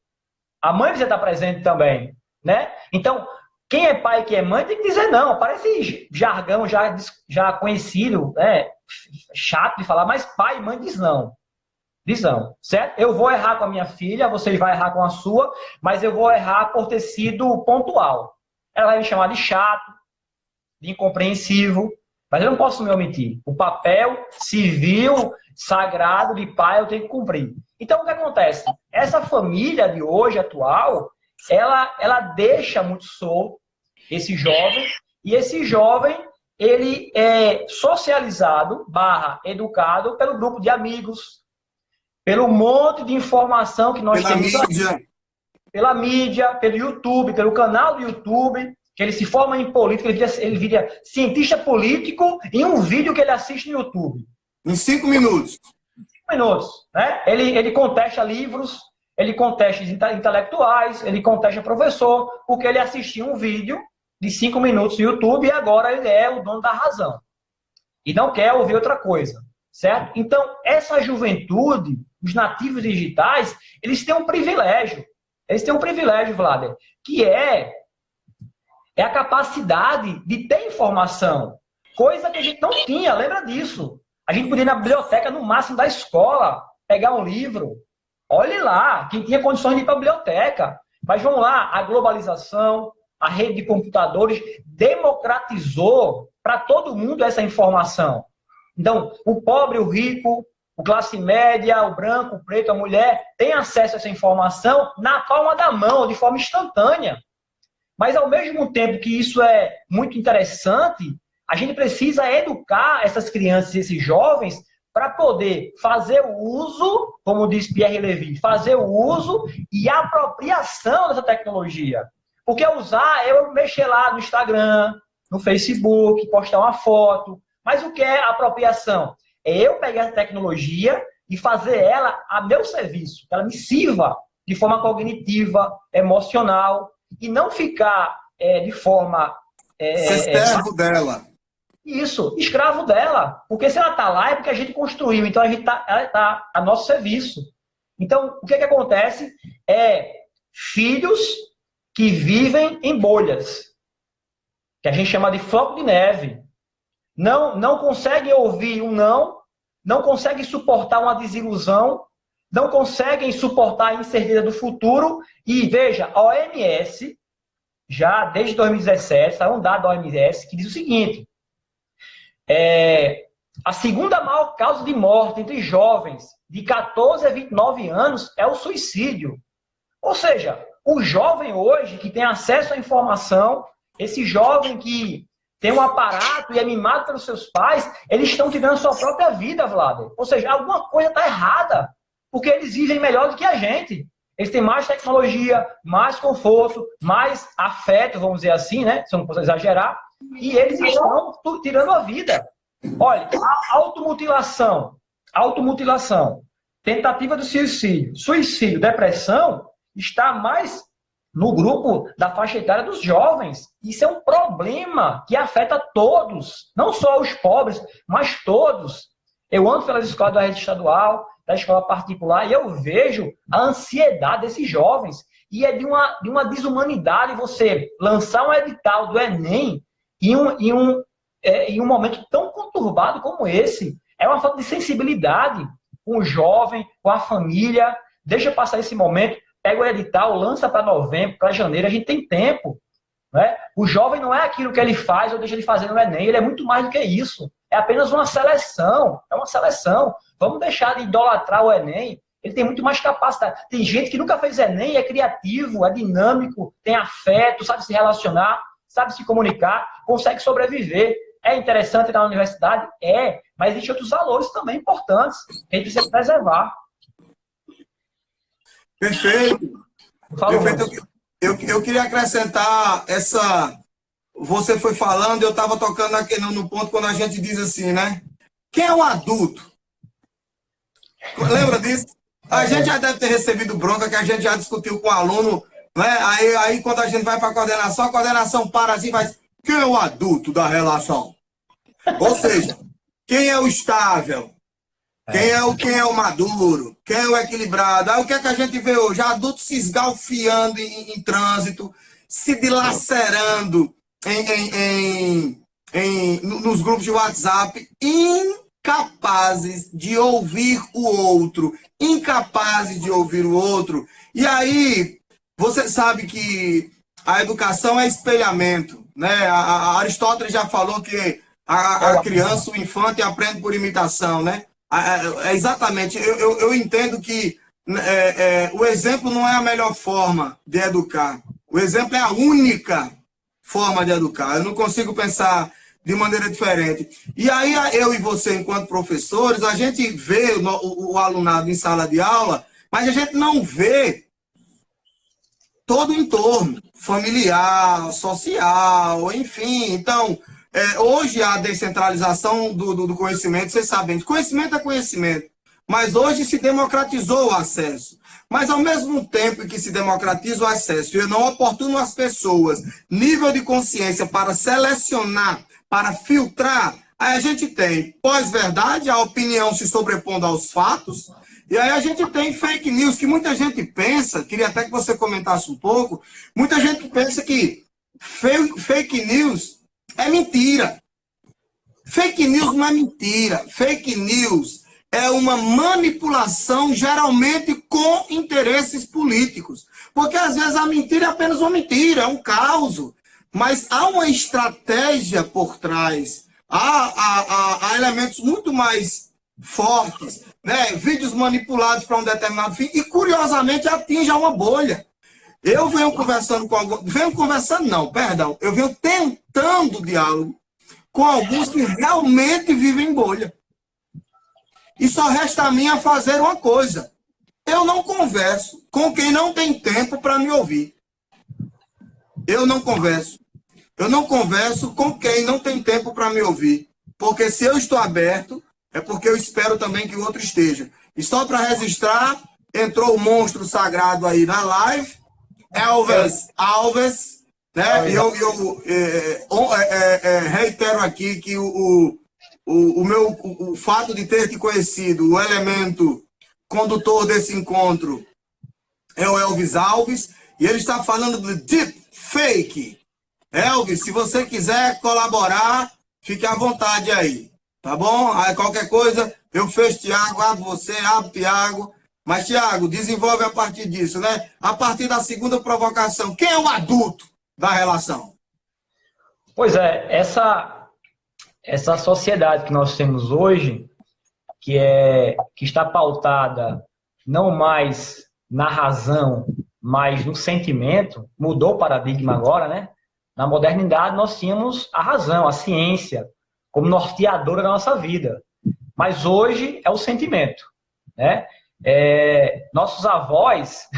A mãe precisa estar presente também, né? Então, quem é pai e quem é mãe tem que dizer não. Parece jargão já conhecido, né? Chato de falar, mas pai e mãe diz não. Diz não, certo? Eu vou errar com a minha filha, você vai errar com a sua, mas eu vou errar por ter sido pontual. Ela vai me chamar de chato, de incompreensivo, mas eu não posso me omitir. O papel civil, sagrado de pai eu tenho que cumprir. Então, o que acontece? Essa família de hoje, atual, ela deixa muito solto esse jovem, e esse jovem, ele é socializado, educado pelo grupo de amigos, pelo monte de informação que nós temos aqui. Pela mídia, pelo YouTube, pelo canal do YouTube, que ele se forma em política, ele vira cientista político em um vídeo que ele assiste no YouTube. Em 5 minutos. 5 minutos, né? Ele contesta livros, ele contesta intelectuais, ele contesta professor, porque ele assistiu um vídeo de 5 minutos no YouTube e agora ele é o dono da razão. E não quer ouvir outra coisa, certo? Então, essa juventude, os nativos digitais, eles têm um privilégio. Eles têm um privilégio, Vlader, que é a capacidade de ter informação. Coisa que a gente não tinha, lembra disso. A gente podia ir na biblioteca, no máximo da escola, pegar um livro. Olhe lá, quem tinha condições de ir para a biblioteca. Mas vamos lá, a globalização, a rede de computadores democratizou para todo mundo essa informação. Então, o pobre, o rico, o classe média, o branco, o preto, a mulher, tem acesso a essa informação na palma da mão, de forma instantânea. Mas, ao mesmo tempo que isso é muito interessante, a gente precisa educar essas crianças e esses jovens para poder fazer o uso, como diz Pierre Levy, fazer o uso e a apropriação dessa tecnologia. Porque usar, eu mexer lá no Instagram, no Facebook, postar uma foto. Mas o que é apropriação? É eu pegar a tecnologia e fazer ela a meu serviço, que ela me sirva de forma cognitiva, emocional, e não ficar de forma... Ser servo dela. Isso, escravo dela. Porque se ela está lá é porque a gente construiu, então ela está a nosso serviço. Então, o que acontece é filhos que vivem em bolhas, que a gente chama de floco de neve. não conseguem ouvir um não conseguem suportar uma desilusão, não conseguem suportar a incerteza do futuro. E veja, a OMS, já desde 2017, saiu um dado da OMS que diz o seguinte: a segunda maior causa de morte entre jovens de 14 a 29 anos é o suicídio. Ou seja, o jovem hoje que tem acesso à informação, esse jovem que tem um aparato e é mimado pelos seus pais, eles estão tirando sua própria vida, Vlado. Ou seja, alguma coisa está errada, porque eles vivem melhor do que a gente. Eles têm mais tecnologia, mais conforto, mais afeto, vamos dizer assim, né? Se eu não posso exagerar. E eles estão tirando a vida. Olha, a automutilação, tentativa de suicídio, depressão, está mais no grupo da faixa etária dos jovens. Isso é um problema que afeta todos, não só os pobres, mas todos. Eu ando pelas escolas da rede estadual, da escola particular, e eu vejo a ansiedade desses jovens. E é de uma desumanidade você lançar um edital do Enem em um momento tão conturbado como esse. É uma falta de sensibilidade com o jovem, com a família. Deixa passar esse momento, pega o edital, lança para novembro, para janeiro, a gente tem tempo. Né? O jovem não é aquilo que ele faz ou deixa de fazer no Enem, ele é muito mais do que isso. É apenas uma seleção, é uma seleção. Vamos deixar de idolatrar o Enem, ele tem muito mais capacidade. Tem gente que nunca fez Enem, é criativo, é dinâmico, tem afeto, sabe se relacionar, sabe se comunicar, consegue sobreviver. É interessante ir na universidade? É, mas existem outros valores também importantes que a gente precisa preservar. Perfeito. Perfeito. Eu queria acrescentar essa... Você foi falando, eu estava tocando aqui no ponto quando a gente diz assim, né? Quem é um adulto? Lembra disso? A gente já deve ter recebido bronca, que a gente já discutiu com o aluno, né? Aí quando a gente vai para a coordenação para assim e faz... Quem é o adulto da relação? Ou seja, quem é o estável? Quem é o maduro? Quem é o equilibrado? Aí o que é que a gente vê hoje? Adultos se esgalfiando em trânsito, se dilacerando nos grupos de WhatsApp, incapazes de ouvir o outro, E aí, você sabe que a educação é espelhamento, né? Aristóteles já falou que a criança, o infante, aprende por imitação, né? Exatamente. Eu entendo que o exemplo não é a melhor forma de educar. O exemplo é a única forma de educar. Eu não consigo pensar de maneira diferente. E aí, eu e você, enquanto professores, a gente vê o alunado em sala de aula, mas a gente não vê todo o entorno familiar, social, enfim. Então, hoje a descentralização do conhecimento, vocês sabem, conhecimento é conhecimento, mas hoje se democratizou o acesso. Mas ao mesmo tempo que se democratiza o acesso e não oportuno às pessoas nível de consciência para selecionar, para filtrar, aí a gente tem pós-verdade, a opinião se sobrepondo aos fatos, e aí a gente tem fake news, que muita gente pensa, queria até que você comentasse um pouco, muita gente pensa que fake news é mentira. Fake news não é mentira. Fake news é uma manipulação, geralmente com interesses políticos. Porque às vezes a mentira é apenas uma mentira, é um caos. Mas há uma estratégia por trás. Há elementos muito mais fortes, né? Vídeos manipulados para um determinado fim e, curiosamente, atinge a uma bolha. Eu venho conversando com alguns... Eu venho tentando diálogo com alguns que realmente vivem em bolha. E só resta a mim a fazer uma coisa. Eu não converso com quem não tem tempo para me ouvir. Eu não converso. Eu não converso com quem não tem tempo para me ouvir. Porque se eu estou aberto, é porque eu espero também que o outro esteja. E só para registrar, entrou o monstro sagrado aí na live, Elvis Alves, né? E eu reitero aqui que o fato de ter te conhecido, o elemento condutor desse encontro é o Elvis Alves, e ele está falando de deep fake. Elvis, se você quiser colaborar, fique à vontade aí, tá bom? Aí qualquer coisa, eu fecho Tiago, abro você, abro Tiago. Mas, Tiago, desenvolve a partir disso, né? A partir da segunda provocação, quem é o adulto da relação? Pois é, essa sociedade que nós temos hoje, que está pautada não mais na razão, mas no sentimento, mudou o paradigma agora, né? Na modernidade, nós tínhamos a razão, a ciência, como norteadora da nossa vida. Mas hoje é o sentimento, né? Nossos avós,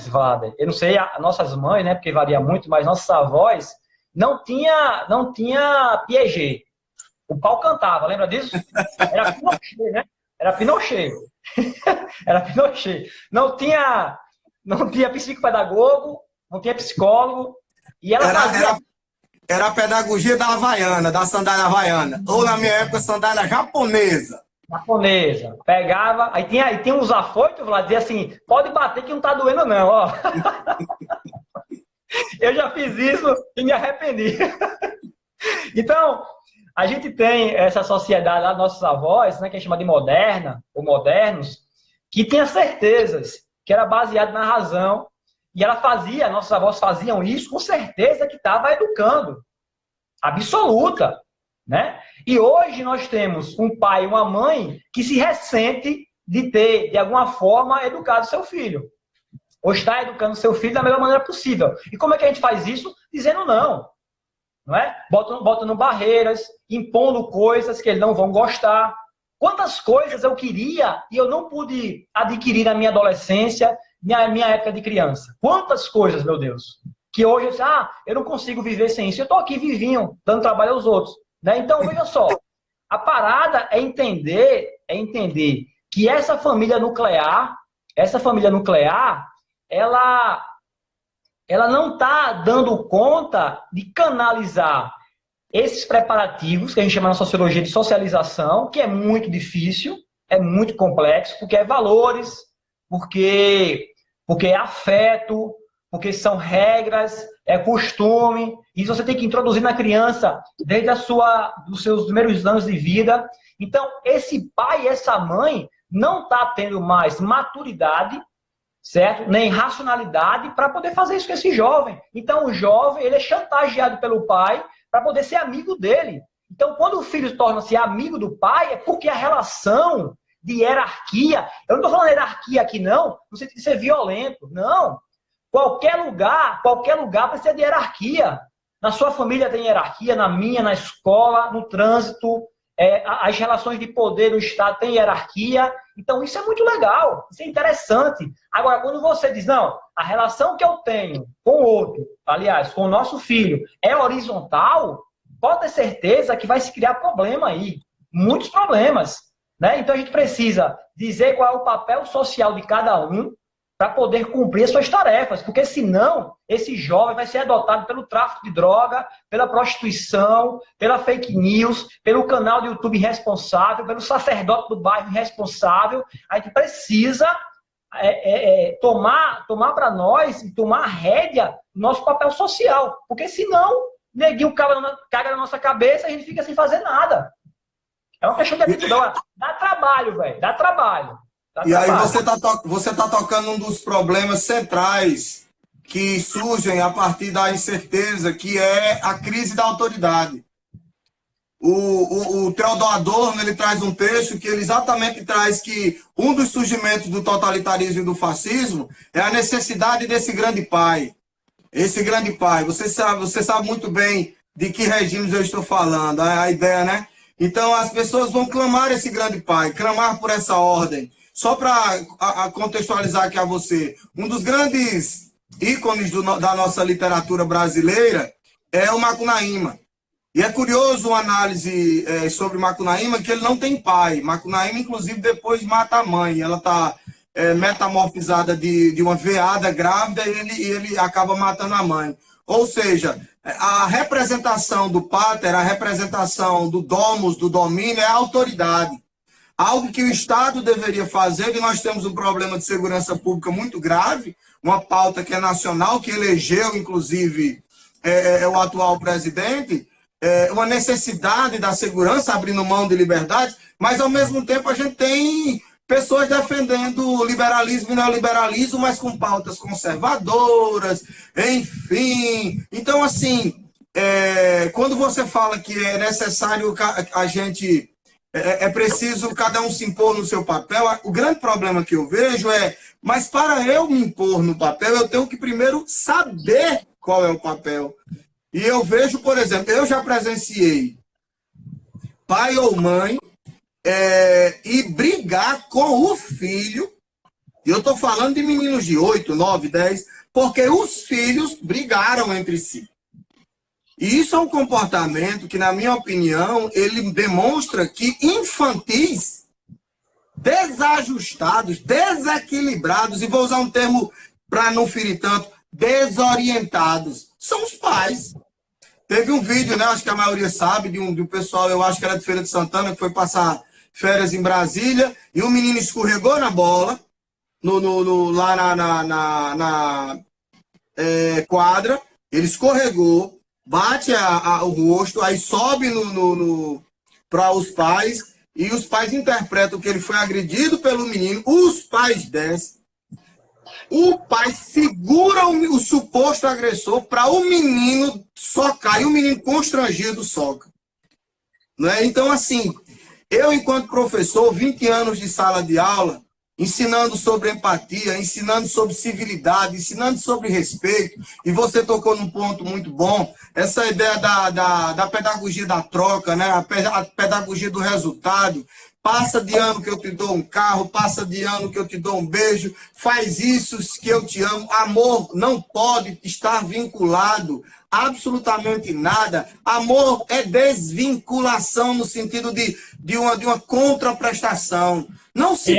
Vlada, eu não sei, nossas mães, né? Porque varia muito, mas nossos avós não tinha Piaget. O pau cantava, lembra disso? Era Pinochet, né? Era Pinochet. Era Pinochet. Não tinha psicopedagogo, não tinha psicólogo. E ela fazia... Era a pedagogia da Havaiana, da sandália havaiana. Ou, na minha época, sandália japonesa. Japonesa. Pegava... Aí tinha uns afoitos lá, dizia assim, pode bater que não tá doendo não, ó. Eu já fiz isso e me arrependi. Então, a gente tem essa sociedade lá, nossos avós, né, que a gente chama de moderna, ou modernos, que tinha certezas, que era baseado na razão, e nossos avós faziam isso com certeza que estava educando, absoluta, né? E hoje nós temos um pai e uma mãe que se ressente de ter, de alguma forma, educado seu filho, ou está educando seu filho da melhor maneira possível. E como é que a gente faz isso? Dizendo não. Não é? Botando barreiras, impondo coisas que eles não vão gostar. Quantas coisas eu queria e eu não pude adquirir na minha adolescência, na minha época de criança. Quantas coisas, meu Deus, que hoje eu não consigo viver sem isso. Eu estou aqui vivinho, dando trabalho aos outros. Né? Então, veja só, a parada é entender que essa família nuclear, ela não está dando conta de canalizar esses preparativos, que a gente chama na sociologia de socialização, que é muito difícil, é muito complexo, porque é valores, porque é afeto, porque são regras, é costume, e você tem que introduzir na criança desde dos seus primeiros anos de vida. Então, esse pai e essa mãe não está tendo mais maturidade, certo? Nem racionalidade para poder fazer isso com esse jovem. Então, o jovem, ele é chantageado pelo pai para poder ser amigo dele. Então, quando o filho torna-se amigo do pai, é porque a relação de hierarquia, eu não estou falando hierarquia aqui não sentido de ser violento, não. Qualquer lugar precisa de hierarquia. Na sua família tem hierarquia, na minha, na escola, no trânsito, as relações de poder no Estado têm hierarquia. Então, isso é muito legal, isso é interessante. Agora, quando você diz, não, a relação que eu tenho com o outro, aliás, com o nosso filho, é horizontal, pode ter certeza que vai se criar problema aí. Muitos problemas. Né? Então, a gente precisa dizer qual é o papel social de cada um para poder cumprir as suas tarefas, porque senão esse jovem vai ser adotado pelo tráfico de droga, pela prostituição, pela fake news, pelo canal do YouTube irresponsável, pelo sacerdote do bairro irresponsável. A gente precisa tomar para nós e tomar a rédea do nosso papel social, porque senão neguinho caga na nossa cabeça e a gente fica sem fazer nada. É uma questão de atitude. Dá trabalho, velho, dá trabalho. E aí você tá tocando um dos problemas centrais que surgem a partir da incerteza, que é a crise da autoridade. O Theodor Adorno, ele traz um texto que ele exatamente traz que um dos surgimentos do totalitarismo e do fascismo é a necessidade desse grande pai. Esse grande pai. Você sabe muito bem de que regimes eu estou falando, a ideia, né? Então as pessoas vão clamar esse grande pai, clamar por essa ordem. Só para contextualizar aqui a você, um dos grandes ícones da nossa literatura brasileira é o Macunaíma. E é curioso uma análise sobre Macunaíma, que ele não tem pai. Macunaíma, inclusive, depois mata a mãe. Ela está metamorfizada de uma veada grávida e ele acaba matando a mãe. Ou seja, a representação do pater, a representação do domus, do domínio, é a autoridade. Algo que o Estado deveria fazer, e nós temos um problema de segurança pública muito grave, uma pauta que é nacional, que elegeu, inclusive, o atual presidente, uma necessidade da segurança, abrindo mão de liberdade, mas ao mesmo tempo a gente tem pessoas defendendo o liberalismo e neoliberalismo, mas com pautas conservadoras, enfim. Então, assim, quando você fala que é necessário a gente, é preciso cada um se impor no seu papel, o grande problema que eu vejo mas para eu me impor no papel, eu tenho que primeiro saber qual é o papel. E eu vejo, por exemplo, eu já presenciei pai ou mãe e brigar com o filho, e eu estou falando de meninos de 8, 9, 10, porque os filhos brigaram entre si. E isso é um comportamento que, na minha opinião, ele demonstra que infantis, desajustados, desequilibrados, e vou usar um termo para não ferir tanto, desorientados, são os pais. Teve um vídeo, né, acho que a maioria sabe, de um pessoal, eu acho que era de Feira de Santana, que foi passar férias em Brasília, e o menino escorregou na bola, lá na quadra, ele escorregou, bate o rosto, aí sobe para os pais, e os pais interpretam que ele foi agredido pelo menino, os pais descem, o pai segura o suposto agressor para o menino socar, e o menino constrangido soca. Né? Então, assim, eu, enquanto professor, 20 anos de sala de aula, ensinando sobre empatia, ensinando sobre civilidade, ensinando sobre respeito, e você tocou num ponto muito bom, essa ideia da pedagogia da troca, né? A pedagogia do resultado. Passa de ano que eu te dou um carro, passa de ano que eu te dou um beijo, faz isso que eu te amo. Amor não pode estar vinculado absolutamente nada. Amor é desvinculação no sentido de uma contraprestação. Não se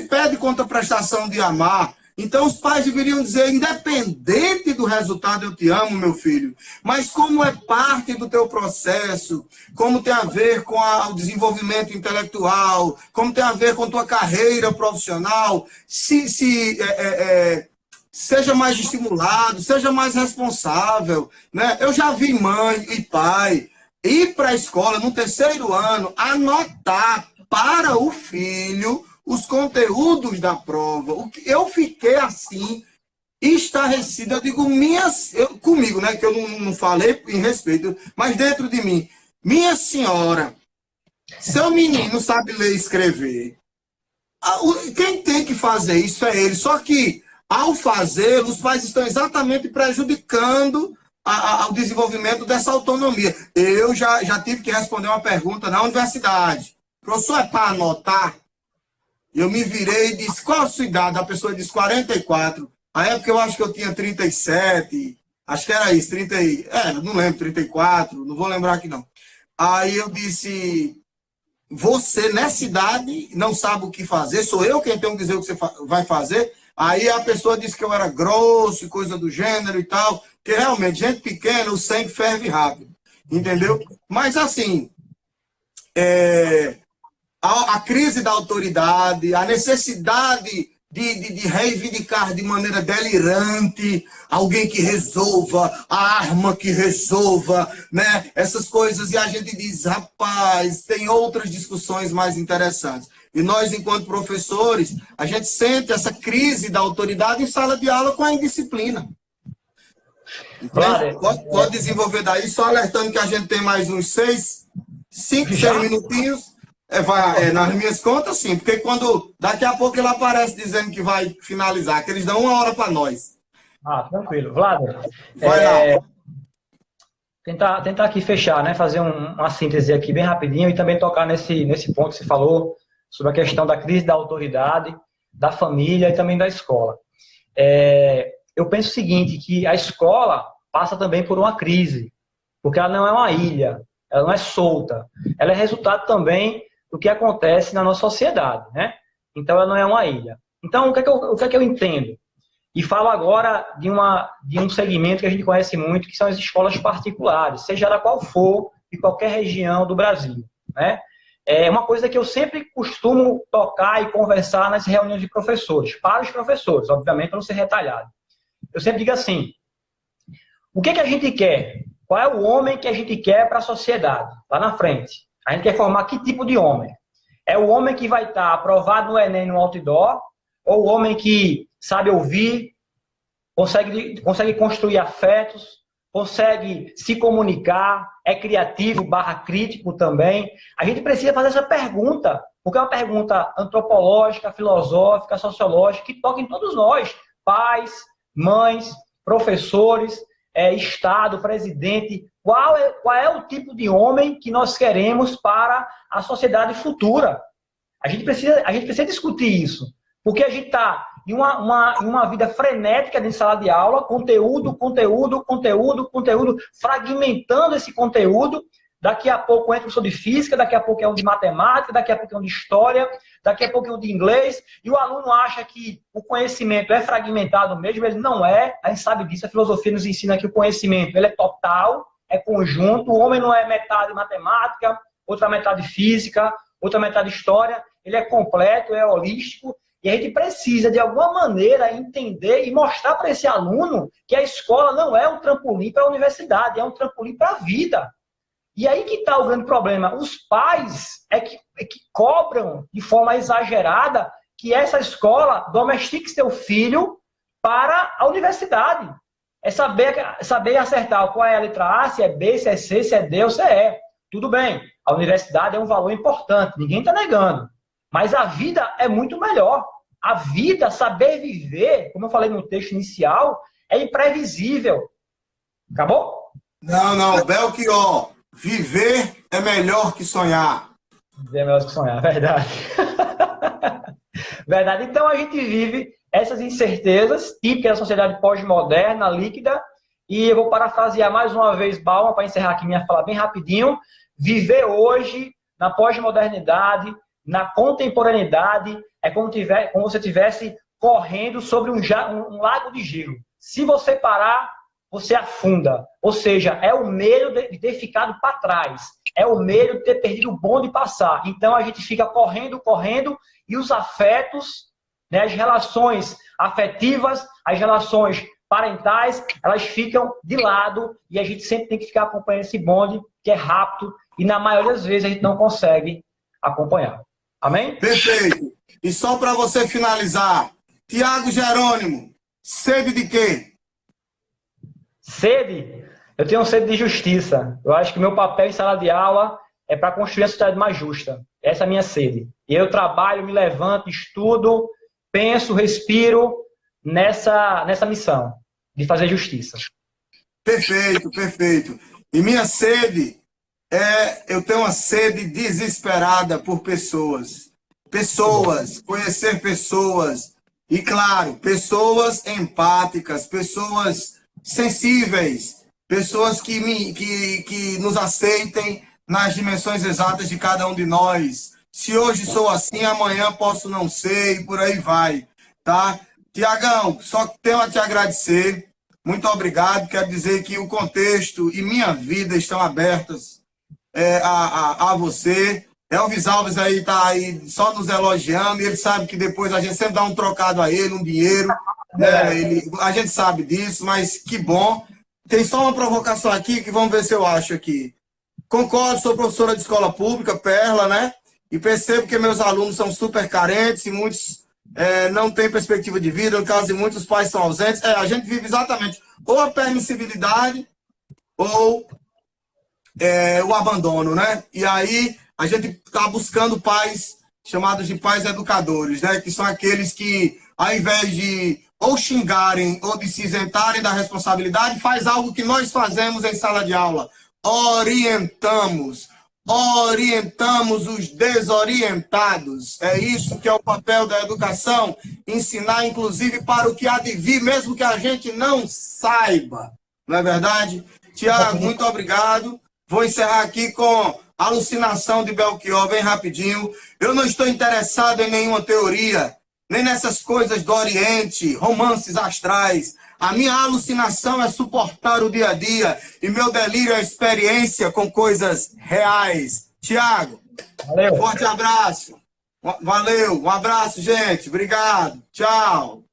pede contraprestação de amar. Então os pais deveriam dizer, independente do resultado, eu te amo, meu filho. Mas como é parte do teu processo, como tem a ver com o desenvolvimento intelectual, como tem a ver com tua carreira profissional, seja mais estimulado, seja mais responsável. Né? Eu já vi mãe e pai ir para a escola no 3º ano, anotar para o filho os conteúdos da prova. Eu fiquei assim, estarrecido. Eu digo, comigo, né? Que eu não falei em respeito, mas dentro de mim. Minha senhora, seu menino sabe ler e escrever. Quem tem que fazer isso é ele. Só que, ao fazer, os pais estão exatamente prejudicando o desenvolvimento dessa autonomia. Eu já tive que responder uma pergunta na universidade. Professor, é para anotar? Eu me virei e disse, qual a sua idade? A pessoa disse 44. A época eu acho que eu tinha 37. Acho que era isso, não lembro, 34. Não vou lembrar aqui não. Aí eu disse, você nessa idade não sabe o que fazer? Sou eu quem tenho que dizer o que você vai fazer? Aí a pessoa disse que eu era grosso e coisa do gênero e tal. Que realmente, gente pequena, o sangue ferve rápido. Entendeu? Mas assim, a crise da autoridade, a necessidade de reivindicar de maneira delirante alguém que resolva, a arma que resolva, né? Essas coisas, e a gente diz, rapaz, tem outras discussões mais interessantes. E nós, enquanto professores, a gente sente essa crise da autoridade em sala de aula com a indisciplina. Então, pode desenvolver daí, só alertando que a gente tem mais uns 5, 6 minutinhos. Nas minhas contas, sim, porque daqui a pouco ele aparece dizendo que vai finalizar, que eles dão 1 hora para nós. Tranquilo. Vlad, vai lá. Tentar aqui fechar, né? Fazer uma síntese aqui bem rapidinho e também tocar nesse ponto que você falou sobre a questão da crise da autoridade, da família e também da escola. Eu penso o seguinte, que a escola passa também por uma crise, porque ela não é uma ilha, ela não é solta, ela é resultado também do que acontece na nossa sociedade, né? Então, ela não é uma ilha. Então, o que é que eu entendo? E falo agora de um segmento que a gente conhece muito, que são as escolas particulares, seja ela qual for, de qualquer região do Brasil, né? É uma coisa que eu sempre costumo tocar e conversar nas reuniões de professores, para os professores, obviamente, para não ser retalhado. Eu sempre digo assim, o que a gente quer qual é o homem que a gente quer para a sociedade, lá na frente. A gente quer formar que tipo de homem? É o homem que vai estar aprovado no Enem, no outdoor, ou o homem que sabe ouvir, consegue construir afetos, consegue se comunicar, é criativo, barra crítico também. A gente precisa fazer essa pergunta, porque é uma pergunta antropológica, filosófica, sociológica, que toca em todos nós, pais, mães, professores, Estado, presidente. Qual é o tipo de homem que nós queremos para a sociedade futura? A gente precisa discutir isso, porque a gente está em uma vida frenética de sala de aula, conteúdo, fragmentando esse conteúdo. Daqui a pouco entra um professor de física, daqui a pouco é um de matemática, daqui a pouco é um de história, daqui a pouco é um de inglês, e o aluno acha que o conhecimento é fragmentado mesmo, ele não é, a gente sabe disso, a filosofia nos ensina que o conhecimento ele é total, é conjunto, o homem não é metade matemática, outra metade física, outra metade história, ele é completo, é holístico, e a gente precisa, de alguma maneira, entender e mostrar para esse aluno que a escola não é um trampolim para a universidade, é um trampolim para a vida. E aí que está o grande problema. Os pais é que cobram de forma exagerada que essa escola domestique seu filho para a universidade. É saber acertar qual é a letra A, se é B, se é C, se é D ou se é E. Tudo bem, a universidade é um valor importante, ninguém está negando. Mas a vida é muito melhor. A vida, saber viver, como eu falei no texto inicial, é imprevisível. Acabou? Não, Belchior. Viver é melhor que sonhar. Viver é melhor que sonhar, verdade. Verdade. Então a gente vive essas incertezas típicas da sociedade pós-moderna, líquida, e eu vou parafrasear mais uma vez Bauman para encerrar aqui minha fala bem rapidinho. Viver hoje, na pós-modernidade, na contemporaneidade, é como você estivesse correndo sobre um lago de gelo. Se você parar, você afunda. Ou seja, é o medo de ter ficado para trás. É o medo de ter perdido o bonde de passar. Então a gente fica correndo, e os afetos, né, as relações afetivas, as relações parentais, elas ficam de lado e a gente sempre tem que ficar acompanhando esse bonde, que é rápido, e na maioria das vezes a gente não consegue acompanhar. Amém? Perfeito. E só para você finalizar, Tiago Jerônimo, sede de quê? Sede? Eu tenho sede de justiça. Eu acho que o meu papel em sala de aula é para construir a sociedade mais justa. Essa é a minha sede. E eu trabalho, me levanto, estudo, penso, respiro nessa missão de fazer justiça. Perfeito, perfeito. E minha sede eu tenho uma sede desesperada por pessoas. Pessoas, conhecer pessoas. E claro, pessoas empáticas, pessoas sensíveis, pessoas que nos aceitem nas dimensões exatas de cada um de nós. Se hoje sou assim, amanhã posso não ser e por aí vai, tá? Tiagão, só tenho a te agradecer. Muito obrigado. Quero dizer que o contexto e minha vida estão abertas a você. Elvis Alves aí tá aí só nos elogiando, e ele sabe que depois a gente sempre dá um trocado a ele, um dinheiro. A gente sabe disso, mas que bom. Tem só uma provocação aqui que vamos ver se eu acho aqui. Concordo, sou professora de escola pública, Perla, né? E percebo que meus alunos são super carentes e muitos não têm perspectiva de vida, no caso de muitos pais são ausentes. A gente vive exatamente ou a permissibilidade ou o abandono, né? E aí a gente está buscando pais chamados de pais educadores, né? Que são aqueles que, ao invés de ou xingarem ou de se isentarem da responsabilidade, faz algo que nós fazemos em sala de aula. Orientamos os desorientados. É isso que é o papel da educação, ensinar inclusive para o que há de vir, mesmo que a gente não saiba. Não é verdade? Tiago, muito obrigado. Vou encerrar aqui com a alucinação de Belchior, bem rapidinho. Eu não estou interessado em nenhuma teoria, nem nessas coisas do Oriente, romances astrais. A minha alucinação é suportar o dia a dia e meu delírio é a experiência com coisas reais. Tiago, forte abraço. Valeu, um abraço, gente. Obrigado. Tchau.